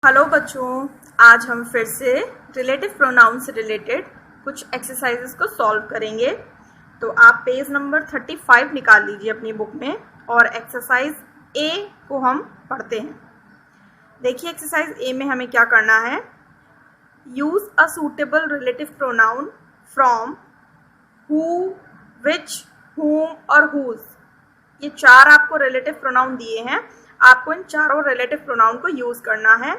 Hello बच्चों, आज हम फिर से रिलेटिव प्रोनाउन से रिलेटेड कुछ एक्सरसाइजेस को सॉल्व करेंगे। तो आप पेज नंबर 35 निकाल लीजिए अपनी बुक में और एक्सरसाइज ए को हम पढ़ते हैं। देखिए एक्सरसाइज ए में हमें क्या करना है। Use a suitable relative pronoun from who, which, whom और whose। ये चार आपको रिलेटिव प्रोनाउन दिए हैं। आपको इन चारों रिलेटिव प्रोनाउन को यूज करना है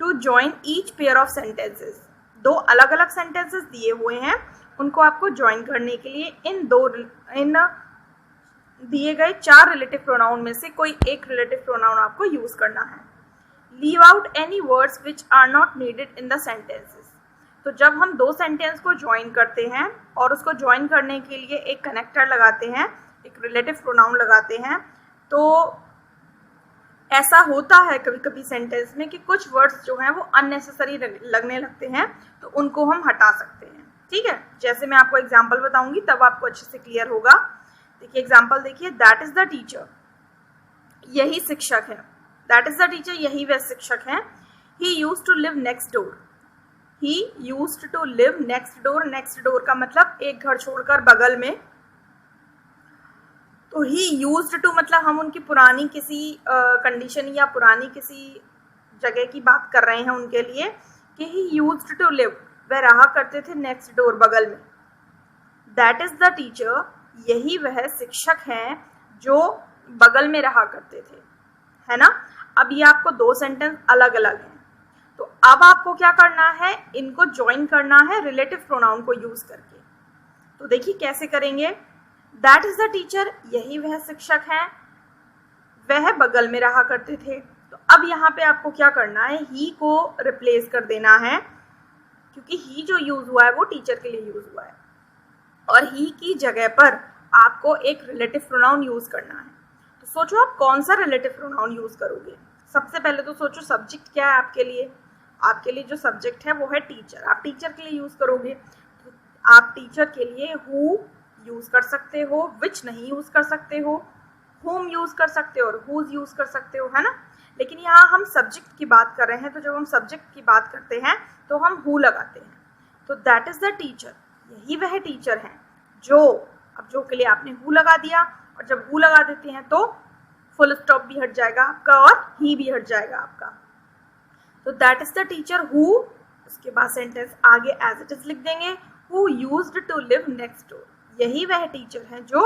to join each pair of sentences. दो अलग अलग सेंटेंसेस दिए हुए हैं, उनको आपको ज्वाइन करने के लिए इन दिए गए चार रिलेटिव प्रोनाउन में से कोई एक रिलेटिव प्रोनाउन आपको यूज करना है। Leave out any words which are not needed in the sentences. तो जब हम दो सेंटेंस को ज्वाइन करते हैं और उसको ज्वाइन करने के लिए एक कनेक्टर लगाते हैं, एक रिलेटिव प्रोनाउन लगाते हैं, तो ऐसा होता है कभी कभी सेंटेंस में कि कुछ वर्ड्स जो हैं वो अननेसेसरी लगने लगते हैं, तो उनको हम हटा सकते हैं। ठीक है, जैसे मैं आपको एग्जांपल बताऊंगी तब आपको अच्छे से क्लियर होगा। देखिए एग्जांपल देखिए, दैट इज द टीचर, यही शिक्षक है। दैट इज द टीचर, यही वह शिक्षक है। He used to live next door, he used to live next door. Next door का मतलब एक घर छोड़कर बगल में। तो ही यूज्ड टू मतलब हम उनकी पुरानी किसी कंडीशन या पुरानी किसी जगह की बात कर रहे हैं उनके लिए कि ही यूज्ड टू लिव, वह रहा करते थे नेक्स्ट डोर, बगल में। दैट इज द टीचर, यही वह शिक्षक हैं जो बगल में रहा करते थे, है ना। अब ये आपको दो सेंटेंस अलग अलग हैं, तो अब आपको क्या करना है, इनको ज्वाइन करना है रिलेटिव प्रोनाउन को यूज करके। तो देखिए कैसे करेंगे। दैट इज द टीचर, यही वह शिक्षक है, वह बगल में रहा करते थे। तो अब यहाँ पे आपको क्या करना है, ही को रिप्लेस कर देना है, क्योंकि ही जो यूज हुआ है वो टीचर के लिए यूज हुआ है, और ही की जगह पर आपको एक रिलेटिव प्रोनाउन यूज करना है। तो सोचो आप कौन सा रिलेटिव प्रोनाउन यूज करोगे। सबसे पहले तो सोचो सब्जेक्ट क्या है आपके लिए। आपके लिए जो सब्जेक्ट है वो है टीचर, आप टीचर के लिए यूज करोगे। तो आप टीचर के लिए हु यूज कर सकते हो, विच नहीं यूज कर सकते हो, whom यूज कर सकते हो और whose यूज कर सकते हो, है ना। लेकिन यहाँ हम सब्जेक्ट की बात कर रहे हैं, तो जब हम सब्जेक्ट की बात करते हैं तो हम who लगाते हैं। तो दैट इज द टीचर, यही वह टीचर है जो, अब जो के लिए आपने who लगा दिया, और जब who लगा देते हैं तो फुल स्टॉप भी हट जाएगा आपका और ही भी हट जाएगा आपका। तो that is the teacher who, उसके बाद सेंटेंस आगे एज इट इज लिख देंगे, who used to live next door, यही वह टीचर हैं जो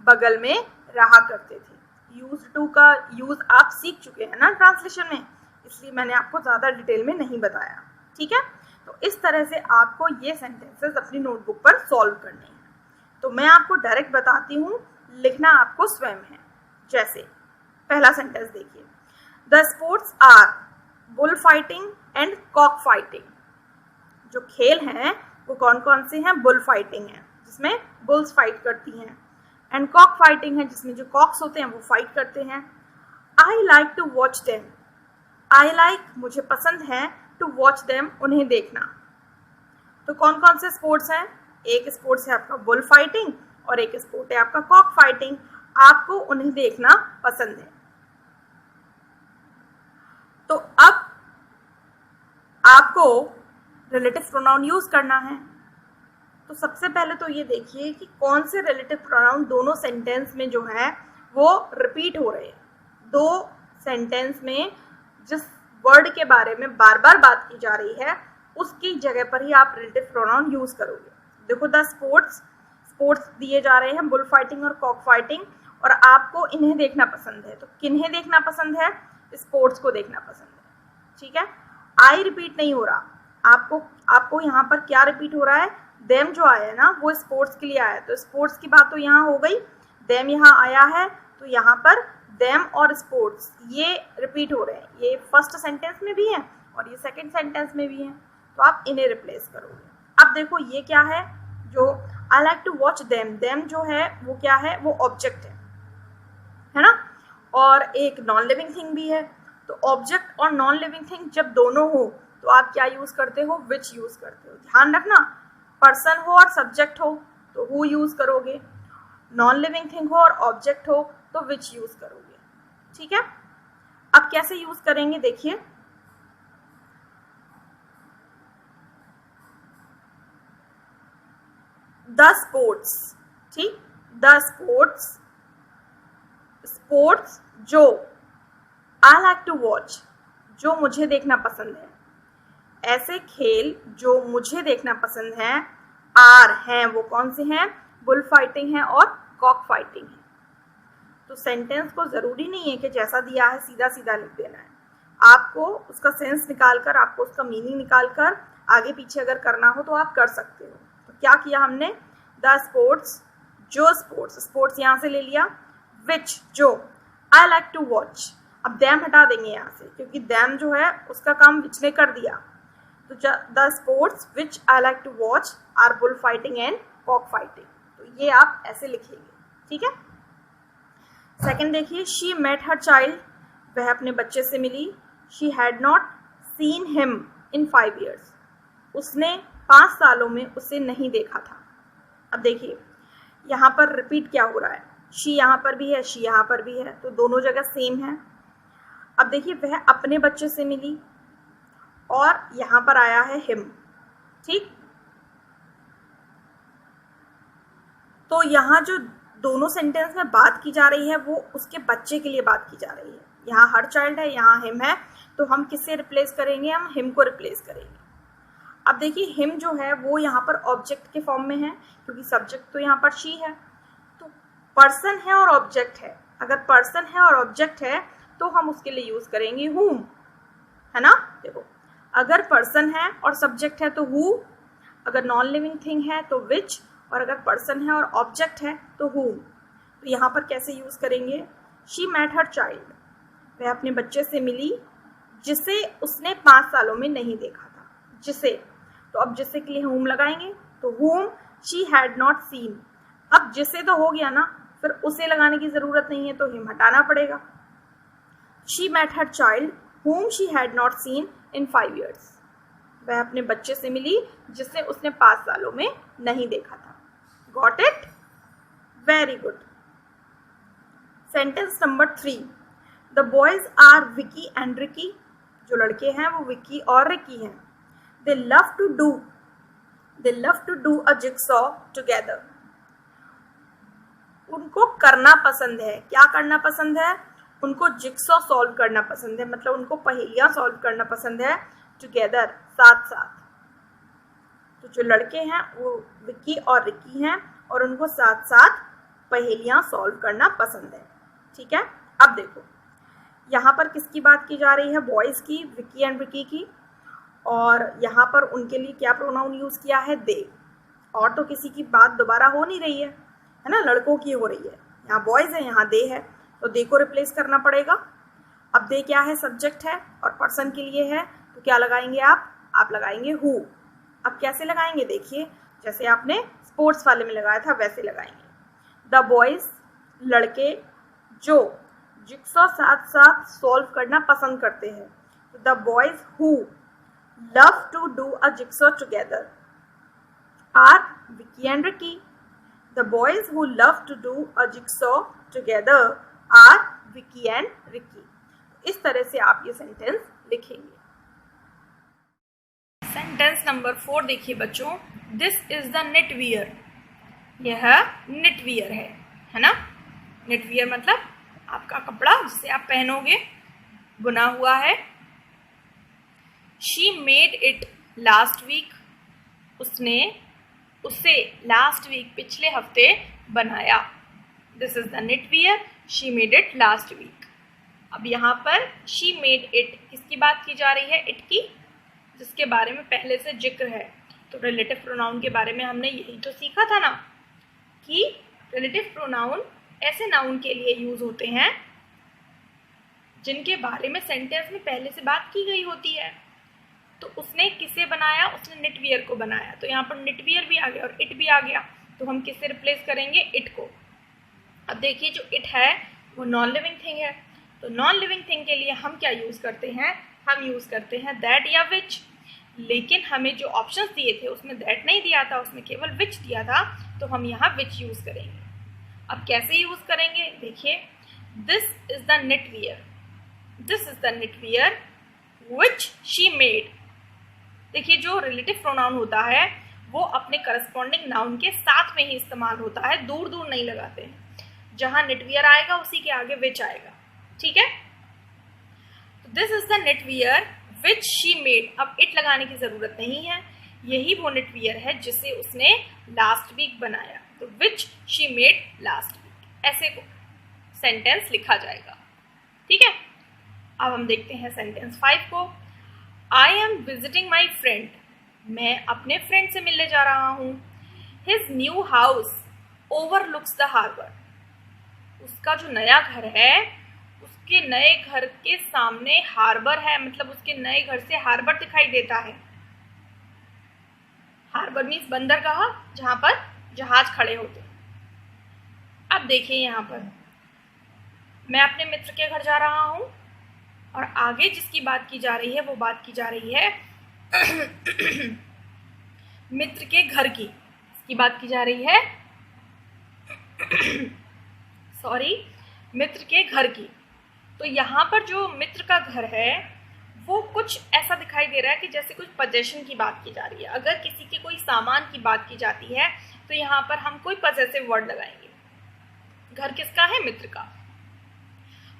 बगल में रहा करते थे। यूज टू का यूज आप सीख चुके हैं ना ट्रांसलेशन में, इसलिए मैंने आपको ज़्यादा डिटेल में नहीं बताया। ठीक है, तो इस तरह से आपको ये सेंटेंसेस अपनी नोटबुक पर सॉल्व करने हैं। तो मैं आपको डायरेक्ट बताती हूँ, लिखना आपको स्वयं है। जैसे पहला सेंटेंस देखिए, the sports are bull fighting and cock fighting. जो खेल हैं वो कौन कौन से हैं, बुल फाइटिंग है जिसमें बुल्स फाइट करती हैं, एंड कॉक फाइटिंग है जिसमें जो कॉक्स होते हैं वो फाइट करते हैं। I like to watch them, I like मुझे पसंद है, टू वॉच देम उन्हें देखना। तो कौन कौन से स्पोर्ट्स हैं, एक स्पोर्ट्स है आपका बुल फाइटिंग और एक स्पोर्ट है आपका कॉक फाइटिंग। आपको उन्हें देखना पसंद है। तो अब आपको रिलेटिव प्रोनाउन यूज करना है। तो सबसे पहले तो ये देखिए कि कौन से रिलेटिव प्रोनाउन दोनों सेंटेंस में जो है वो रिपीट हो रहे हैं। दो सेंटेंस में जिस वर्ड के बारे में बार बार बात की जा रही है उसकी जगह पर ही आप रिलेटिव प्रोनाउन यूज करोगे। देखो द स्पोर्ट्स दिए जा रहे हैं, बुल फाइटिंग और कॉक फाइटिंग, और आपको इन्हें देखना पसंद है। तो किन्हें देखना पसंद है, स्पोर्ट्स को देखना पसंद है। ठीक है, आई रिपीट नहीं हो रहा, आपको यहाँ पर क्या रिपीट हो रहा है, देम जो आया है ना वो स्पोर्ट्स के लिए आया है, तो स्पोर्ट्स की बात तो यहाँ हो गई, देम यहाँ आया है, तो यहाँ पर देम और स्पोर्ट्स ये रिपीट हो रहे हैं। ये फर्स्ट सेंटेंस में भी है और ये सेकंड सेंटेंस में भी है, तो आप इन्हें रिप्लेस करोगे। अब देखो ये क्या है, जो I like to watch them, them जो है वो क्या है, वो ऑब्जेक्ट है ना, और एक नॉन लिविंग थिंग भी है। तो ऑब्जेक्ट और नॉन लिविंग थिंग जब दोनों हो तो आप क्या यूज करते हो, विच यूज करते हो। ध्यान रखना, पर्सन हो और सब्जेक्ट हो तो हु यूज करोगे, नॉन लिविंग थिंग हो और ऑब्जेक्ट हो तो विच यूज करोगे। ठीक है, अब कैसे यूज करेंगे देखिए, द स्पोर्ट्स, ठीक, द स्पोर्ट्स, स्पोर्ट्स जो, आई लाइक टू वॉच, जो मुझे देखना पसंद है, ऐसे खेल जो मुझे देखना पसंद है, आर हैं, वो कौन से हैं, बुल फाइटिंग है और कॉक फाइटिंग है। तो सेंटेंस को ज़रूरी नहीं है कि जैसा दिया है सीधा सीधा लिख देना है, आपको उसका सेंस निकाल कर, आपको उसका मीनिंग निकाल कर आगे पीछे अगर करना हो तो आप कर सकते हो। तो क्या किया हमने, द स्पोर्ट्स, जो स्पोर्ट्स, स्पोर्ट्स यहाँ से ले लिया, विच जो, आई लाइक टू वॉच, अब दैम हटा देंगे यहाँ से क्योंकि दैम जो है उसका काम विच ने कर दिया। तो the sports which I like to watch are bull fighting and cock fighting, तो ये आप ऐसे लिखेंगे, ठीक है। सेकंड देखिए, शी मेट हर चाइल्ड, वह अपने बच्चे से मिली, she had not seen him in 5 years, उसने 5 सालों में उसे नहीं देखा था। अब देखिए यहाँ पर रिपीट क्या हो रहा है, शी यहाँ पर भी है, शी यहाँ पर भी है, तो दोनों जगह सेम है। अब देखिए वह अपने बच्चे से मिली और यहाँ पर आया है हिम, ठीक। तो यहाँ जो दोनों सेंटेंस में बात की जा रही है वो उसके बच्चे के लिए बात की जा रही है। यहाँ हर चाइल्ड है, यहाँ हिम है, तो हम किससे रिप्लेस करेंगे, हम हिम को रिप्लेस करेंगे। अब देखिए हिम जो है वो यहाँ पर ऑब्जेक्ट के फॉर्म में है क्योंकि सब्जेक्ट तो यहाँ पर शी है, तो पर्सन है और ऑब्जेक्ट है। अगर पर्सन है और ऑब्जेक्ट है तो हम उसके लिए यूज करेंगे whom, है ना। देखो अगर पर्सन है और सब्जेक्ट है तो who, अगर नॉन लिविंग थिंग है तो which, और अगर पर्सन है और ऑब्जेक्ट है तो whom। तो यहाँ पर कैसे यूज करेंगे, शी मेट हर चाइल्ड, वह अपने बच्चे से मिली जिसे उसने 5 सालों में नहीं देखा था, जिसे, तो अब जिसे के लिए whom लगाएंगे, तो whom she had not seen। अब जिसे तो हो गया ना, फिर उसे लगाने की जरूरत नहीं है तो हिम हटाना पड़ेगा। She met her child whom she had not seen in 5 years, वह अपने बच्चे से मिली जिसे उसने 5 सालों में नहीं देखा था। Got it? Very good. Sentence number 3. The boys are Vicky and Ricky. जो लड़के हैं वो विक्की और रिकी हैं। They love to do a jigsaw together. उनको करना पसंद है, क्या करना पसंद है, उनको जिक्सॉ सॉल्व करना पसंद है, मतलब उनको पहेलियां सॉल्व करना पसंद है, टुगेदर, साथ साथ। तो जो लड़के हैं वो विक्की और रिकी हैं और उनको साथ साथ पहेलियां सॉल्व करना पसंद है, ठीक है। अब देखो यहाँ पर किसकी बात की जा रही है, बॉयज की, विक्की एंड रिकी की, और यहाँ पर उनके लिए क्या प्रोनाउन यूज किया है, दे, और तो किसी की बात दोबारा हो नहीं रही है ना, लड़कों की हो रही है। यहाँ बॉयज है, यहाँ दे है, तो दे को रिप्लेस करना पड़ेगा। अब दे क्या है, सब्जेक्ट है और पर्सन के लिए है, तो क्या लगाएंगे आप लगाएंगे हु। अब कैसे लगाएंगे, देखिए जैसे आपने स्पोर्ट्स वाले में लगाया था वैसे लगाएंगे। द बॉयज, लड़के जो जिक्सॉ साथ साथ सॉल्व करना पसंद करते हैं, तो the boys who love to do a jigsaw together are Vicky and Ricky. The boys who love to do a jigsaw together are Vicky and Ricky. इस तरह से आप ये सेंटेंस लिखेंगे। सेंटेंस नंबर 4 देखिए बच्चों, दिस इज द knitwear, यह knitwear है ना। knitwear मतलब आपका कपड़ा जिसे आप पहनोगे, बुना हुआ है। She made it last week, उसे लास्ट वीक, पिछले हफ्ते बनाया। This is the knitwear, she made it last week. अब यहाँ पर शी मेड इट किसकी बात की जा रही है, इट की, जिसके बारे में पहले से जिक्र है। तो रिलेटिव प्रोनाउन के बारे में हमने यही तो सीखा था ना कि रिलेटिव प्रोनाउन ऐसे नाउन के लिए यूज होते हैं जिनके बारे में सेंटेंस में पहले से बात की गई होती है। तो उसने किसे बनाया, उसने knitwear को बनाया, तो यहाँ पर knitwear भी आ गया और इट भी आ गया, तो हम किससे रिप्लेस करेंगे, इट को। अब देखिए जो इट है वो नॉन लिविंग थिंग है, तो नॉन लिविंग थिंग के लिए हम क्या यूज करते हैं, हम यूज करते हैं दैट या विच। लेकिन हमें जो ऑप्शंस दिए थे उसमें दैट नहीं दिया था, उसमें केवल विच दिया था, तो हम यहाँ विच यूज करेंगे। अब कैसे यूज करेंगे, देखिए this is the knitwear, this is the knitwear which she made। देखिए जो रिलेटिव प्रोनाउन होता है वो अपने करस्पॉन्डिंग नाउन के साथ में ही इस्तेमाल होता है, दूर दूर नहीं लगाते हैं। जहां knitwear आएगा उसी के आगे which आएगा, ठीक है। तो this is the knitwear which she made, अब it लगाने की जरूरत नहीं है, यही वो knitwear है जिसे उसने लास्ट वीक बनाया। तो which she made last week, ऐसे सेंटेंस लिखा जाएगा, ठीक है। अब हम देखते हैं सेंटेंस 5 को। I am visiting my friend, मैं अपने फ्रेंड से मिलने जा रहा हूँ। His new house overlooks the harbour, उसका जो नया घर है उसके नए घर के सामने हार्बर है, मतलब उसके नए घर से हार्बर दिखाई देता है। हार्बर मीन्स बंदरगाह, जहां पर जहाज खड़े होते हैं। अब देखिए यहाँ पर मैं अपने मित्र के घर जा रहा हूं और आगे जिसकी बात की जा रही है वो बात की जा रही है मित्र के घर की, इसकी बात की जा रही है सॉरी, मित्र के घर की। तो यहाँ पर जो मित्र का घर है वो कुछ ऐसा दिखाई दे रहा है कि जैसे कुछ पोजेशन की बात की जा रही है। अगर किसी के कोई सामान की बात की जाती है तो यहाँ पर हम कोई पॉजेसिव वर्ड लगाएंगे। घर किसका है? मित्र का।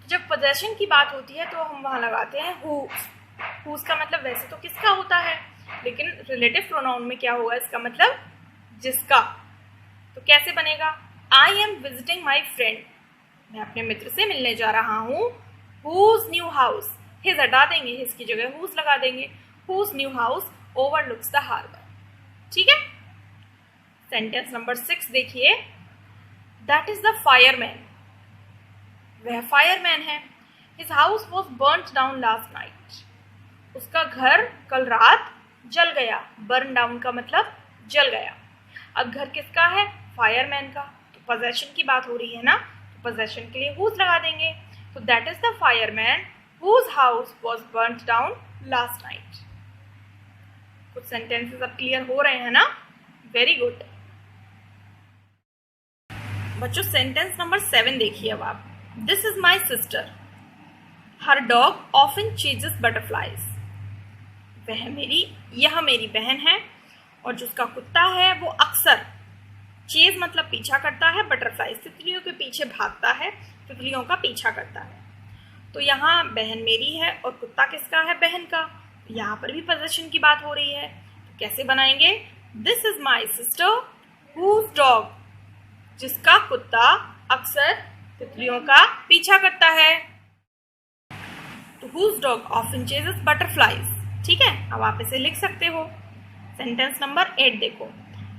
तो जब पोजेशन की बात होती है तो हम वहाँ लगाते हैं whose का मतलब वैसे तो किसका होता है, लेकिन रिलेटिव प्रोनाउन में क्या होगा, इसका मतलब जिसका। तो कैसे बनेगा? आई एम विजिटिंग माई फ्रेंड, मैं अपने मित्र से मिलने जा रहा हूँ। whose न्यू हाउस, हिज हटा देंगे, हिज की जगह whose लगा देंगे। whose new house overlooks the harbour, ठीक है। सेंटेंस नंबर 6 देखिए। दैट इज द फायरमैन, वह फायरमैन है। His house was burnt down last night, उसका घर कल रात जल गया। बर्न डाउन का मतलब जल गया। अब घर किसका है? फायरमैन का। तो पोजेशन की बात हो रही है ना, तो पोजेशन के लिए whose लगा देंगे। तो that is the fireman whose house was burnt down last night। कुछ सेंटेंसेस अब क्लियर हो रहे हैं ना? वेरी गुड बच्चों। सेंटेंस नंबर 7 देखिए अब आप। This is my sister, her dog often chases butterflies, यह मेरी बहन है और जिसका कुत्ता है वो अक्सर, चेज मतलब पीछा करता है, बटरफ्लाइज तितलियों के पीछे भागता है, तितलियों का पीछा करता है। तो यहाँ बहन मेरी है और कुत्ता किसका है? बहन का। तो यहाँ पर भी पोजेशन की बात हो रही है, तो कैसे बनाएंगे? This is my sister whose dog, जिसका कुत्ता अक्सर तितलियों का पीछा करता है। तो whose dog often chases butterflies, ठीक है। अब आप इसे लिख सकते हो। सेंटेंस नंबर 8 देखो।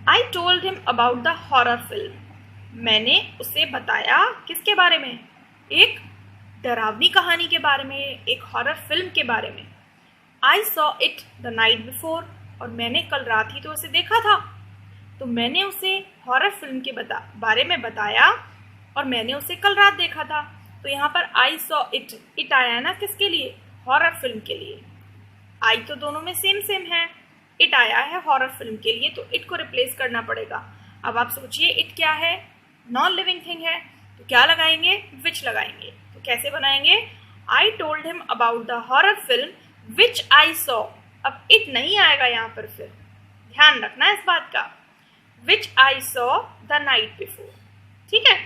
I told him about the horror film, मैंने उसे बताया किसके बारे में? एक डरावनी कहानी के बारे में, एक हॉरर फिल्म के बारे में। I saw it the night before, और मैंने कल रात ही तो उसे देखा था। तो मैंने उसे हॉरर फिल्म के बारे में बताया और मैंने उसे कल रात देखा था। तो यहाँ पर आई सॉ इट आया ना किसके लिए? हॉरर फिल्म के लिए। आई तो दोनों में सेम है, इट आया है हॉरर फिल्म के लिए, तो इट को रिप्लेस करना पड़ेगा। अब आप सोचिए इट क्या है? नॉन लिविंग थिंग है, तो क्या लगाएंगे? विच लगाएंगे। तो कैसे बनाएंगे? I told him about the horror film which I saw. अब इट नहीं आएगा यहाँ पर, फिर ध्यान रखना इस बात का। Which I saw the night before, ठीक है।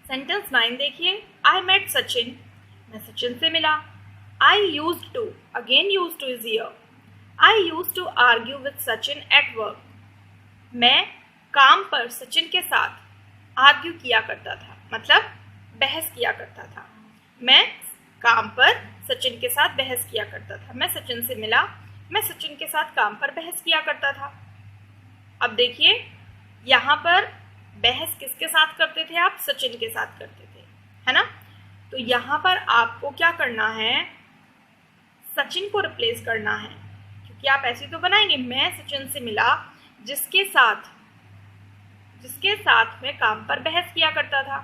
सेंटेंस 9 देखिए। आई मेट सचिन, मैं सचिन से मिला। I used to, again used to is here. I used to argue with Sachin at work, मैं काम पर सचिन के साथ आर्ग्यू किया करता था, मतलब बहस किया करता था। मैं काम पर सचिन के साथ बहस किया करता था। मैं सचिन से मिला, मैं सचिन के साथ काम पर बहस किया करता था। अब देखिए यहाँ पर बहस किसके साथ करते थे आप? सचिन के साथ करते थे, है ना। तो यहाँ पर आपको क्या करना है? सचिन को रिप्लेस करना है, क्योंकि आप ऐसे तो बनाएंगे मैं सचिन से मिला जिसके साथ मैं काम पर बहस किया करता था।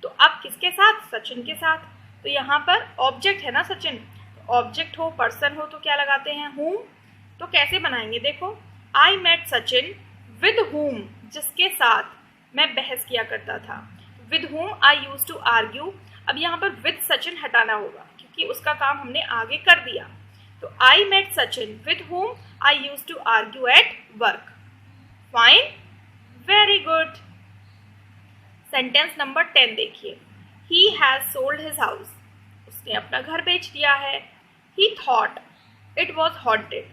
तो अब किसके साथ? सचिन के साथ। तो यहाँ पर ऑब्जेक्ट है ना सचिन, तो ऑब्जेक्ट हो पर्सन हो तो क्या लगाते हैं? whom। तो कैसे बनाएंगे देखो। I met Sachin with whom, जिसके साथ मैं बहस किया करता था। With whom I use to argue. अब यहाँ पर विद सचिन हटाना होगा क्योंकि उसका काम हमने आगे कर दिया। तो I met Sachin with whom I use to argue at work. Fine, very good. Sentence number 10 देखिए, he has sold his house, उसने अपना घर बेच दिया है। He thought it was haunted,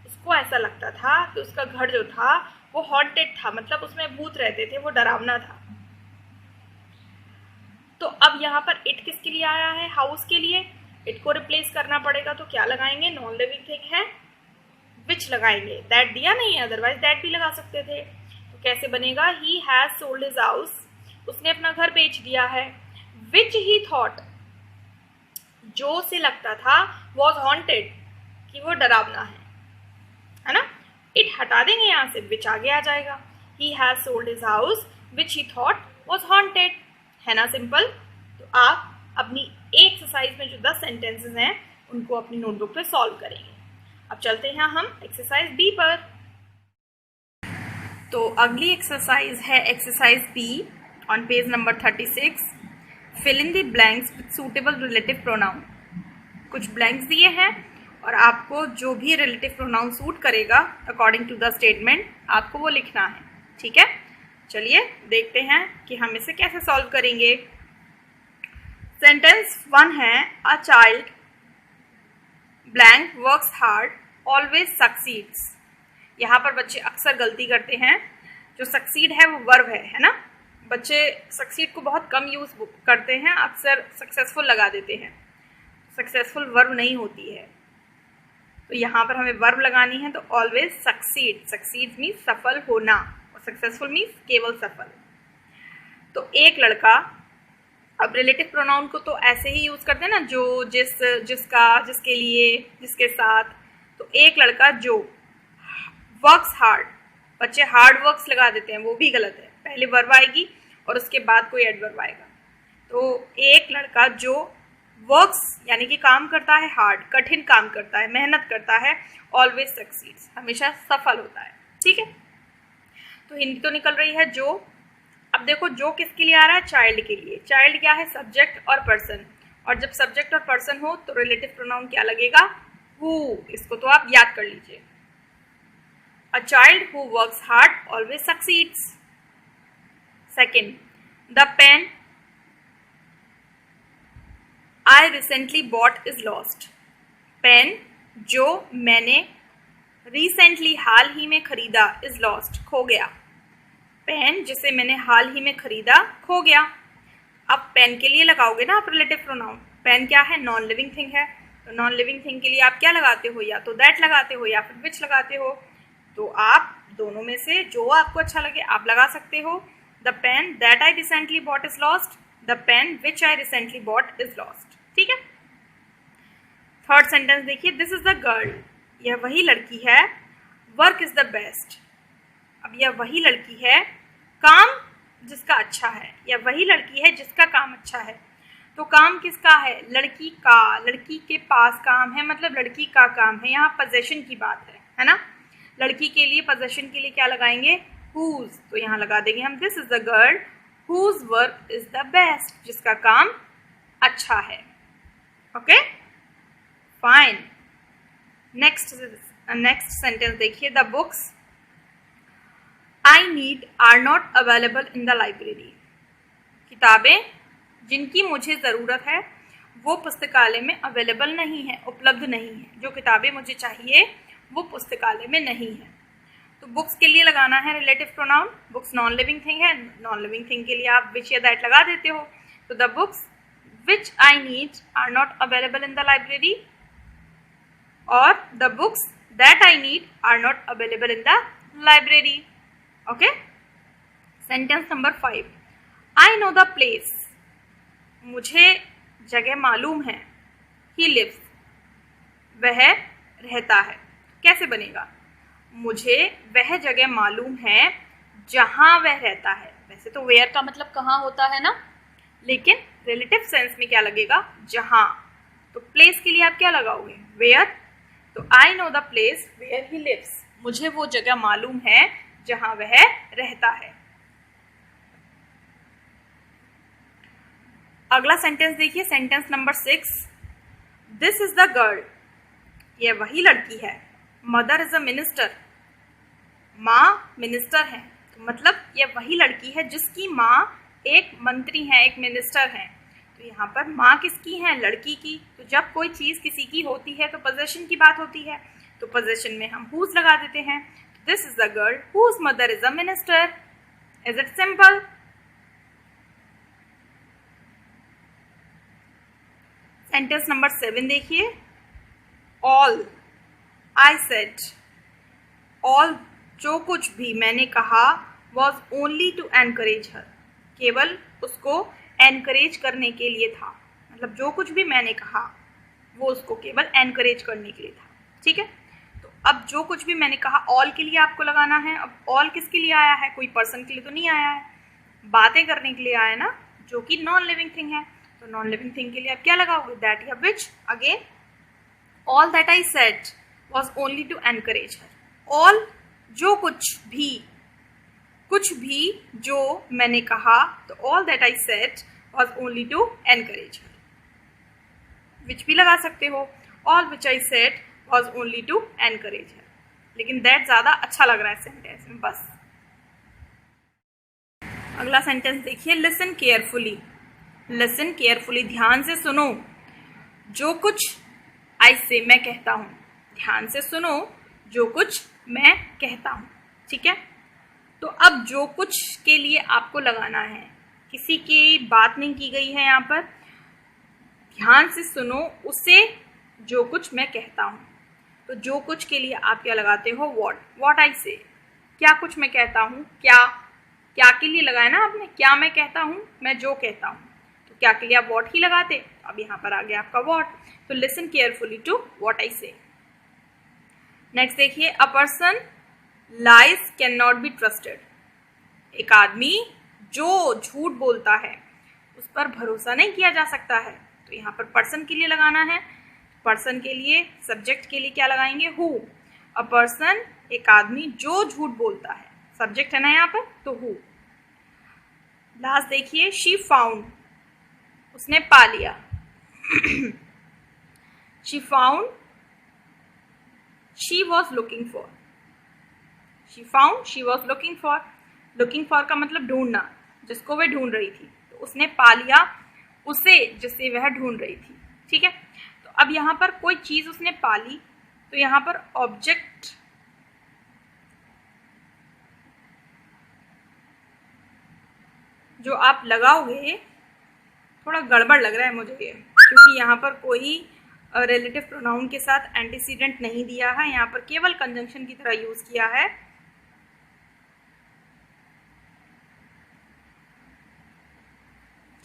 उसको ऐसा लगता था कि उसका घर जो था वो हॉन्टेड था, मतलब उसमें भूत रहते थे, वो डरावना था। तो अब यहाँ पर इट किसके लिए आया है? हाउस के लिए। इट को रिप्लेस करना पड़ेगा, तो क्या लगाएंगे? नॉन लिविंग थिंग है, विच लगाएंगे। दैट दिया नहीं है, अदरवाइज दैट भी लगा सकते थे। तो कैसे बनेगा? ही हैज सोल्ड हिज हाउस, उसने अपना घर बेच दिया है। विच ही थॉट, जो से लगता था, वॉज हॉन्टेड, कि वो डरावना है ना। इट हटा देंगे यहाँ से, विच आगे आ जाएगा। ही has sold his house which he thought was haunted, है ना सिंपल। तो आप अपनी एक एक्सरसाइज में जो 10 सेंटेंसेस हैं उनको अपनी नोटबुक पे सॉल्व करेंगे। अब चलते हैं हम एक्सरसाइज बी पर। तो अगली एक्सरसाइज है exercise B on page number 36। Fill in the blanks with suitable relative pronoun. कुछ ब्लैंक्स दिए हैं और आपको जो भी रिलेटिव प्रोनाउन सूट करेगा अकॉर्डिंग टू द स्टेटमेंट आपको वो लिखना है, ठीक है। चलिए देखते हैं कि हम इसे कैसे सॉल्व करेंगे। सेंटेंस 1 है, a child blank works hard always succeeds. यहाँ पर बच्चे अक्सर गलती करते हैं। जो सक्सीड है वो वर्ब है ना। बच्चे सक्सीड को बहुत कम यूज करते हैं, अक्सर सक्सेसफुल लगा देते हैं। सक्सेसफुल वर्ब नहीं होती है, तो यहाँ पर हमें वर्ब लगानी है। तो ऑलवेज सक्सीड, सक्सीड मीन्स सफल होना और सक्सेसफुल मीन्स केवल सफल। तो एक लड़का, अब रिलेटिव प्रोनाउन को तो ऐसे ही यूज करते हैं ना, जो, जिस, जिसका, जिसके लिए, जिसके साथ। तो एक लड़का जो वर्क्स हार्ड, बच्चे हार्ड वर्क्स लगा देते हैं, वो भी गलत है। पहले वर्ब आएगी और उसके बाद कोई एडवर्ब आएगा। तो एक लड़का जो वर्क्स यानी कि काम करता है हार्ड, कठिन काम करता है, मेहनत करता है, ऑलवेज सक्सीड्स, हमेशा सफल होता है, ठीक है। तो हिंदी तो निकल रही है जो। अब देखो जो किसके लिए आ रहा है? चाइल्ड के लिए। चाइल्ड क्या है? सब्जेक्ट और पर्सन। और जब सब्जेक्ट और पर्सन हो तो रिलेटिव प्रोनाउन क्या लगेगा? हु। इसको तो आप याद कर लीजिए। A child who works hard always succeeds. Second, the pen I recently bought is lost. Pen जो मैंने रिसेंटली हाल ही में खरीदा, इज लॉस्ट खो गया। पेन जिसे मैंने हाल ही में खरीदा खो गया। अब पेन के लिए लगाओगे ना आप रिलेटिव प्रोनाउन। पेन क्या है? नॉन लिविंग थिंग है। तो नॉन लिविंग थिंग के लिए आप क्या लगाते हो? या तो दैट लगाते हो या फिर विच लगाते हो। तो आप दोनों में से जो आपको अच्छा लगे आप लगा सकते हो। The pen that I recently bought is lost, the pen which I recently bought is lost, ठीक है। थर्ड सेंटेंस देखिए, दिस इज द गर्ल, यह वही लड़की है। वर्क इज द बेस्ट, अब यह वही लड़की है, काम जिसका अच्छा है, या वही लड़की है जिसका काम अच्छा है। तो काम किसका है? लड़की का, लड़की के पास काम है, मतलब लड़की का काम है। यहाँ पोजेशन की बात है ना। लड़की के लिए पोजेशन के लिए क्या लगाएंगे? हुज। तो यहाँ लगा देंगे हम this is the girl whose work is the best, जिसका काम अच्छा है। Okay fine. नेक्स्ट सेंटेंस देखिए, the books I need are not available in the library. किताबें जिनकी मुझे ज़रूरत है वो पुस्तकालय में अवेलेबल नहीं है, उपलब्ध नहीं है। जो किताबें मुझे चाहिए वो पुस्तकालय में नहीं है। तो बुक्स के लिए लगाना है relative pronoun. Books non living thing है, नॉन लिविंग थिंग के लिए आप विच या दैट लगा देते हो। तो the books which I need are not available in the library, और the books that I need are not available in the library. Okay. Sentence number 5, I know the place, मुझे जगह मालूम है। ही लिव्स, वह रहता है। कैसे बनेगा? मुझे वह जगह मालूम है जहां वह रहता है। वैसे तो वेयर का मतलब कहाँ होता है ना, लेकिन रिलेटिव सेंस में क्या लगेगा? जहां। तो प्लेस के लिए आप क्या लगाओगे? वेयर। तो I know the place where he lives, मुझे वो जगह मालूम है जहां वह रहता है। अगला सेंटेंस देखिए, sentence number 6, this is the girl, यह वही लड़की है। मदर इज अ मिनिस्टर, माँ मिनिस्टर है, तो मतलब ये वही लड़की है जिसकी माँ एक मंत्री है, एक मिनिस्टर है। तो यहाँ पर माँ किसकी है? लड़की की। तो जब कोई चीज़ किसी की होती है तो पोजेशन की बात होती है, तो पोजेशन में हम whose लगा देते हैं। This is a girl whose mother is a minister. Is it simple? Sentence number 7 देखिए। ऑल आई सेड, ऑल जो कुछ भी मैंने कहा, वॉज ओनली टू एनकरेज हर, केवल उसको एनकरेज करने के लिए था। मतलब जो कुछ भी मैंने कहा वो उसको केवल एनकरेज करने के लिए था। ठीक है, तो अब जो कुछ भी मैंने कहा ऑल के लिए आपको लगाना है। अब ऑल किसके लिए आया है? कोई पर्सन के लिए तो नहीं आया है, बातें करने के लिए आया ना, जो कि नॉन लिविंग थिंग है। तो नॉन लिविंग थिंग के लिए आप क्या लगाओगे? दैट या which. Again, all that I said was only to encourage her. All जो कुछ भी जो मैंने कहा, तो all that I said was only to encourage her. Which भी लगा सकते हो, all which I said was only to encourage her, लेकिन दैट ज़्यादा अच्छा लग रहा है सेंटेंस में। बस अगला सेंटेंस देखिए। लिसन केयरफुली, लिसन केयरफुली, ध्यान से सुनो। जो कुछ आई से, मैं कहता हूँ, ध्यान से सुनो जो कुछ मैं कहता हूँ। ठीक है, तो अब जो कुछ के लिए आपको लगाना है, किसी की बात नहीं की गई है यहाँ पर, ध्यान से सुनो उसे, जो कुछ मैं कहता हूँ। तो जो कुछ के लिए आप क्या लगाते हो? वॉट आई से, क्या कुछ मैं कहता हूँ। क्या के लिए लगाया ना आपने, क्या मैं कहता हूँ, मैं जो कहता हूँ। तो क्या के लिए आप वॉट ही लगाते, अब यहाँ पर आ गया आपका वॉट। तो listen carefully to what I say. Next देखिए। A person lies can not be trusted, एक आदमी जो झूठ बोलता है उस पर भरोसा नहीं किया जा सकता है। तो यहाँ पर पर्सन के लिए लगाना है। पर्सन के लिए, सब्जेक्ट के लिए क्या लगाएंगे? हु। अ पर्सन, एक आदमी जो झूठ बोलता है, सब्जेक्ट है ना यहाँ पर, तो हु। लास्ट देखिए। शी फाउंड, उसने पा लिया। She found, she was looking for, she found, she was looking for. Looking for का मतलब ढूंढना, जिसको वह ढूंढ रही थी। तो उसने पा लिया उसे जिसे वह ढूंढ रही थी। ठीक है, तो अब यहाँ पर कोई चीज उसने पा ली, तो यहाँ पर ऑब्जेक्ट जो आप लगाओगे, थोड़ा गड़बड़ लग रहा है मुझे ये, क्योंकि यहाँ पर कोई रिलेटिव प्रोनाउन के साथ एंटीसीडेंट नहीं दिया है, यहाँ पर केवल कंजंक्शन की तरह यूज किया है।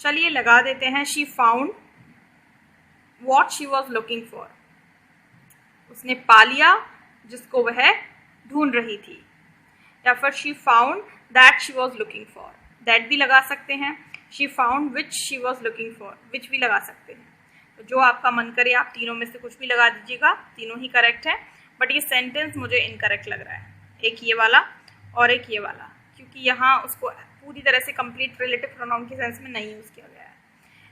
चलिए लगा देते हैं। She found what she was looking for, उसने पा लिया जिसको वह ढूंढ रही थी। या फिर she found that she was looking for, that भी लगा सकते हैं। She found which she was looking for, which भी लगा सकते हैं। तो जो आपका मन करे आप तीनों में से कुछ भी लगा दीजिएगा, तीनों ही करेक्ट है। बट ये सेंटेंस मुझे इनकरेक्ट लग रहा है, एक ये वाला और एक ये वाला, क्योंकि यहाँ उसको पूरी तरह से कंप्लीट रिलेटिव प्रोनाउन के सेंस में नहीं यूज़ किया गया है।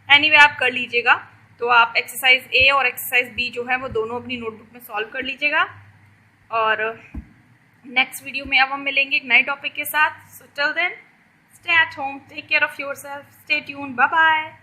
एनीवे आप कर लीजिएगा। तो आप एक्सरसाइज ए और एक्सरसाइज बी जो है वो दोनों अपनी नोटबुक में सॉल्व कर लीजिएगा। और नेक्स्ट वीडियो में अब हम मिलेंगे एक नए टॉपिक के साथ। So till then, stay at home, take care of yourself, stay tuned, bye bye.